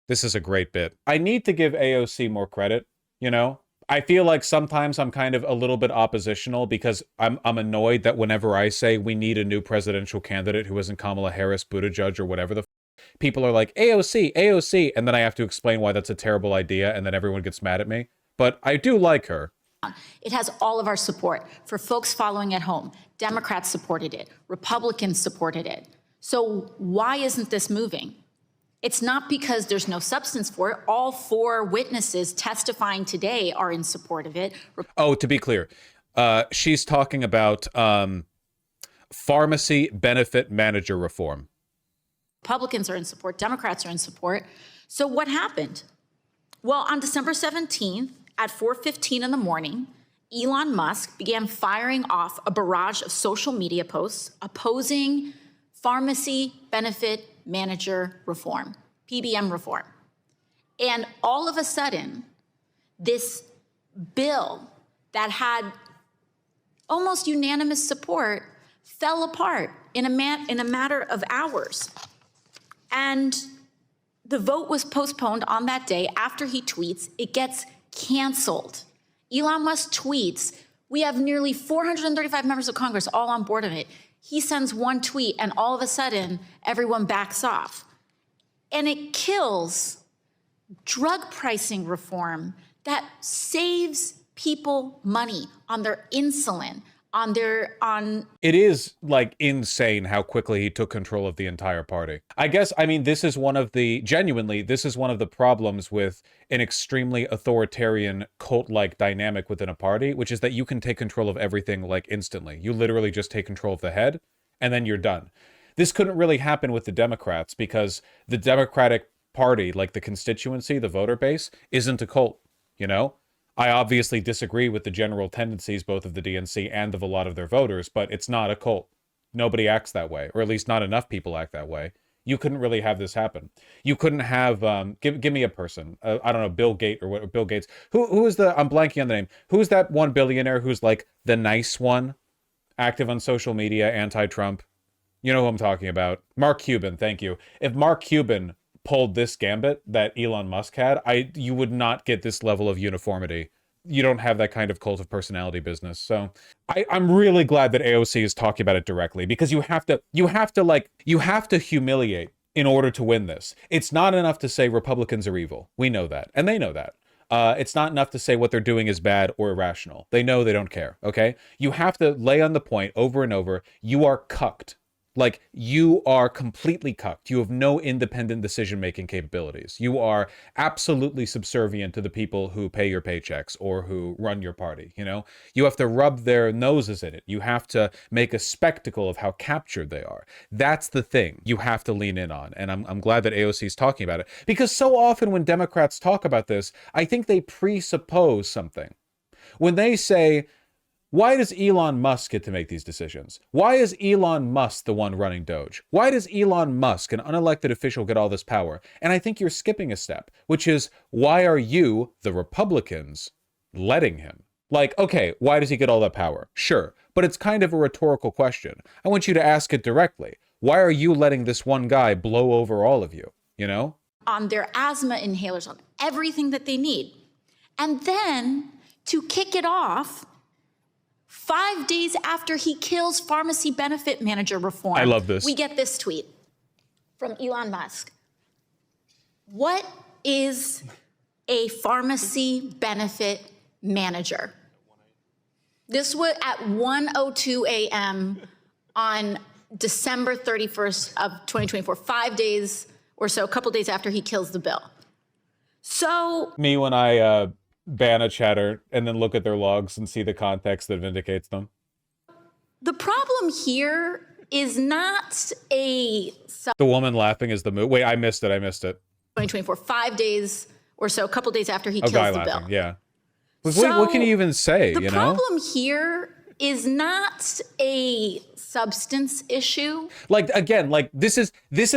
This is a great bit. I need to give AOC more credit, you know? I feel like sometimes I'm kind of a little bit oppositional because I'm annoyed that whenever I say we need a new presidential candidate who isn't Kamala Harris, Buttigieg, or whatever people are like, AOC, AOC, and then I have to explain why that's a terrible idea, and then everyone gets mad at me. But I do like her. It has all of our support. For folks following at home, Democrats supported it, Republicans supported it. So why isn't this moving? It's not because there's no substance for it. All four witnesses testifying today are in support of it. Oh, to be clear, she's talking about pharmacy benefit manager reform. Republicans are in support, Democrats are in support. So what happened? Well, on December 17th at 4:15 in the morning, Elon Musk began firing off a barrage of social media posts opposing pharmacy benefit manager reform, PBM reform. And all of a sudden, this bill that had almost unanimous support fell apart in a matter of hours. And the vote was postponed on that day. After he tweets, it gets canceled. Elon Musk tweets, we have nearly 435 members of Congress all on board of it. He sends one tweet and all of a sudden everyone backs off. And it kills drug pricing reform that saves people money on their insulin, It is like insane how quickly he took control of the entire party. I guess, I mean, this is one of the problems with an extremely authoritarian cult-like dynamic within a party, which is that you can take control of everything like instantly. You literally just take control of the head and then you're done. This couldn't really happen with the Democrats because the Democratic Party, like the constituency, the voter base, isn't a cult, you know? I obviously disagree with the general tendencies both of the DNC and of a lot of their voters, but it's not a cult. Nobody acts that way, or at least not enough people act that way. You couldn't really have this happen. You couldn't have, give me a person. I don't know, Bill Gates or what, Bill Gates. Who is the, I'm blanking on the name. Who's that one billionaire who's like the nice one? Active on social media, anti-Trump. You know who I'm talking about. Mark Cuban, thank you. If Mark Cuban pulled this gambit that Elon Musk had, you would not get this level of uniformity. You don't have that kind of cult of personality business. So I'm really glad that AOC is talking about it directly because you have to humiliate in order to win this. It's not enough to say Republicans are evil. We know that. And they know that. It's not enough to say what they're doing is bad or irrational. They know they don't care. Okay. You have to lay on the point over and over. You are cucked. Like, you are completely cucked. You have no independent decision-making capabilities. You are absolutely subservient to the people who pay your paychecks or who run your party, you know? You have to rub their noses in it. You have to make a spectacle of how captured they are. That's the thing you have to lean in on, and I'm glad that AOC is talking about it. Because so often when Democrats talk about this, I think they presuppose something. When they say, why does Elon Musk get to make these decisions? Why is Elon Musk the one running Doge? Why does Elon Musk, an unelected official, get all this power? And I think you're skipping a step, which is, why are you, the Republicans, letting him? Like, okay, why does he get all that power? Sure, but it's kind of a rhetorical question. I want you to ask it directly. Why are you letting this one guy blow over all of you, you know? On their asthma inhalers, on everything that they need. And then, to kick it off, 5 days after he kills pharmacy benefit manager reform, I love this. We get this tweet from Elon Musk. What is a pharmacy benefit manager? This was at 1:02 a.m. on December 31st of 2024, 5 days or so, a couple days after he kills the bill. So me when I ban a chatter and then look at their logs and see the context that vindicates them. The problem here is not a... The woman laughing is the move. Wait, I missed it. 2024, 5 days or so, a couple days after he kills the bill. Yeah. What can you even say, The problem here is not a substance issue. Like, again, like this is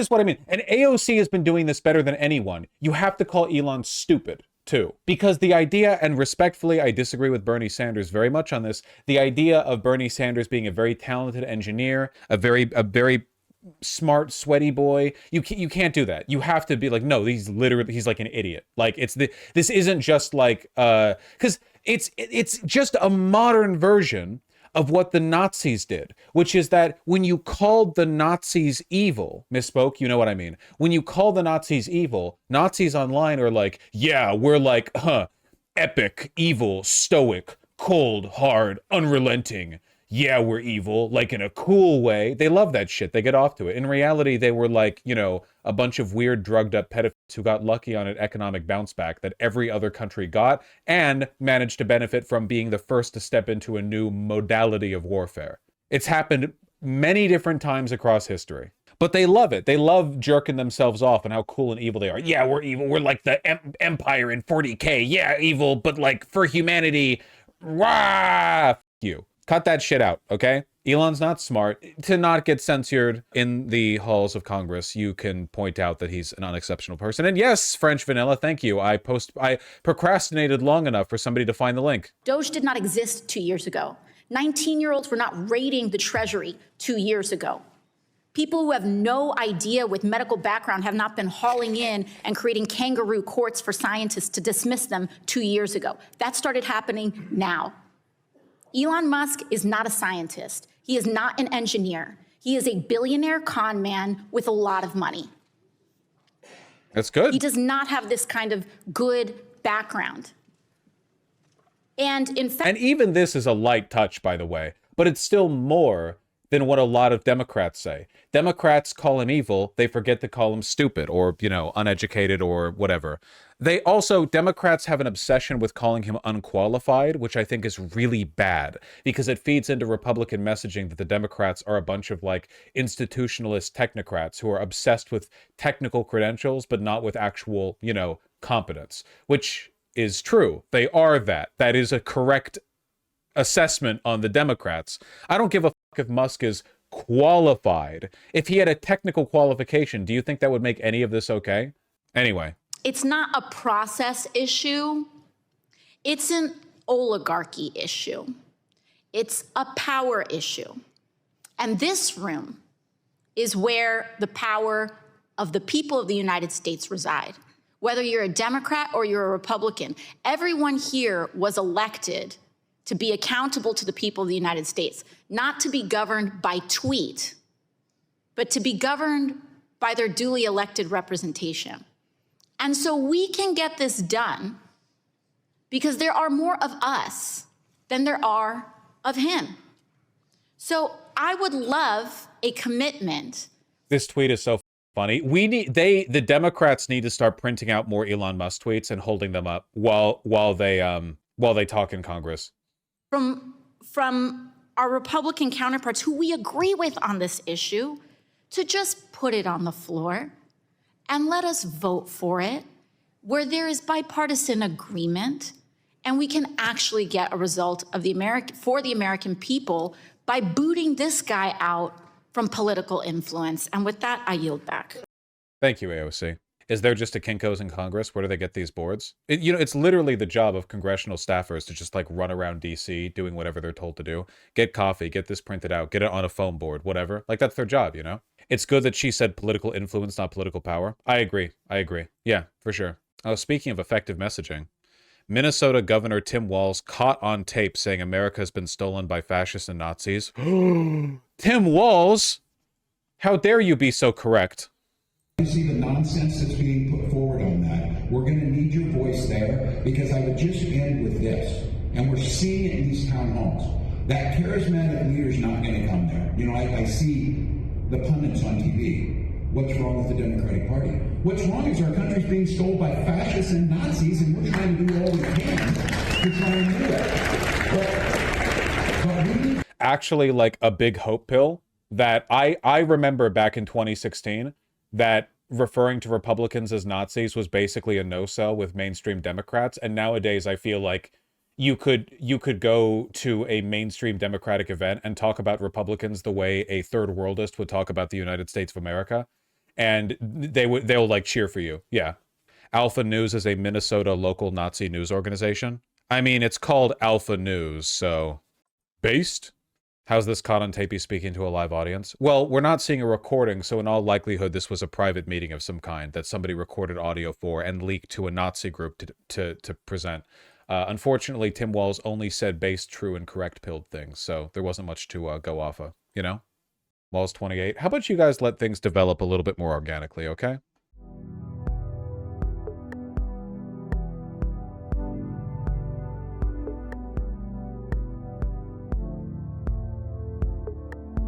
what I mean. And AOC has been doing this better than anyone. You have to call Elon stupid too, because the idea, and respectfully, I disagree with Bernie Sanders very much on this, the idea of Bernie Sanders being a very talented engineer, a very smart, sweaty boy. You can't do that. You have to be like, no, he's like an idiot. Like this isn't just like because it's just a modern version of what the Nazis did, which is that when you called the Nazis evil, misspoke, you know what I mean? When you call the Nazis evil, Nazis online are like, yeah, we're like, epic, evil, stoic, cold, hard, unrelenting. Yeah, we're evil, like in a cool way. They love that shit. They get off to it. In reality, they were like, a bunch of weird, drugged up pedophiles who got lucky on an economic bounce back that every other country got and managed to benefit from being the first to step into a new modality of warfare. It's happened many different times across history. But they love it. They love jerking themselves off and how cool and evil they are. Yeah, we're evil. We're like the Empire in 40K. Yeah, evil, but like for humanity. Rah! F you. Cut that shit out, okay? Elon's not smart. To not get censored in the halls of Congress, you can point out that he's an unexceptional person. And yes, French Vanilla, thank you. I procrastinated long enough for somebody to find the link. Doge did not exist 2 years ago. 19-year-olds were not raiding the Treasury 2 years ago. People who have no idea with medical background have not been hauling in and creating kangaroo courts for scientists to dismiss them 2 years ago. That started happening now. Elon Musk is not a scientist. He is not an engineer. He is a billionaire con man with a lot of money. That's good. He does not have this kind of good background. And in fact, and even this is a light touch, by the way, but it's still more than what a lot of Democrats say. Democrats call him evil. They forget to call him stupid or, uneducated or whatever. Democrats have an obsession with calling him unqualified, which I think is really bad because it feeds into Republican messaging that the Democrats are a bunch of like institutionalist technocrats who are obsessed with technical credentials, but not with actual, competence, which is true. They are that. That is a correct assessment on the Democrats. I don't give a fuck if Musk is qualified. If he had a technical qualification, do you think that would make any of this okay? Anyway. It's not a process issue. It's an oligarchy issue. It's a power issue. And this room is where the power of the people of the United States reside. Whether you're a Democrat or you're a Republican, everyone here was elected to be accountable to the people of the United States, not to be governed by tweet, but to be governed by their duly elected representation. And so we can get this done because there are more of us than there are of him. So I would love a commitment. This tweet is so funny. The Democrats need to start printing out more Elon Musk tweets and holding them up while they talk in Congress. From our Republican counterparts who we agree with on this issue to just put it on the floor and let us vote for it where there is bipartisan agreement and we can actually get a result of for the American people by booting this guy out from political influence. And with that, I yield back. Thank you, AOC. Is there just a Kinko's in Congress? Where do they get these boards? It's literally the job of congressional staffers to just like run around DC doing whatever they're told to do. Get coffee, get this printed out, get it on a foam board, whatever. Like that's their job, It's good that she said political influence, not political power. I agree. Yeah, for sure. Oh, speaking of effective messaging, Minnesota Governor Tim Walz caught on tape saying America has been stolen by fascists and Nazis. Tim Walz, how dare you be so correct? You see the nonsense that's being put forward on that. We're going to need your voice there because I would just end with this. And we're seeing it in these town halls. That charismatic leader's not going to come there. I see the pundits on TV. What's wrong with the Democratic Party? What's wrong is our country's being stole by fascists and Nazis, and we're trying to do all we can to try and do it. But we need actually like a big hope pill that I remember back in 2016 that referring to Republicans as Nazis was basically a no-sell with mainstream Democrats. And nowadays I feel like you could go to a mainstream Democratic event and talk about Republicans the way a third worldist would talk about the United States of America. And they'll like cheer for you. Yeah. Alpha News is a Minnesota local Nazi news organization. I mean, it's called Alpha News, so based How's this caught on tape? He's speaking to a live audience. Well, we're not seeing a recording, so in all likelihood, this was a private meeting of some kind that somebody recorded audio for and leaked to a Nazi group to present. Unfortunately, Tim Walz only said base, true, and correct-pilled things, so there wasn't much to go off of, you know? Walz 28. How about you guys let things develop a little bit more organically, okay?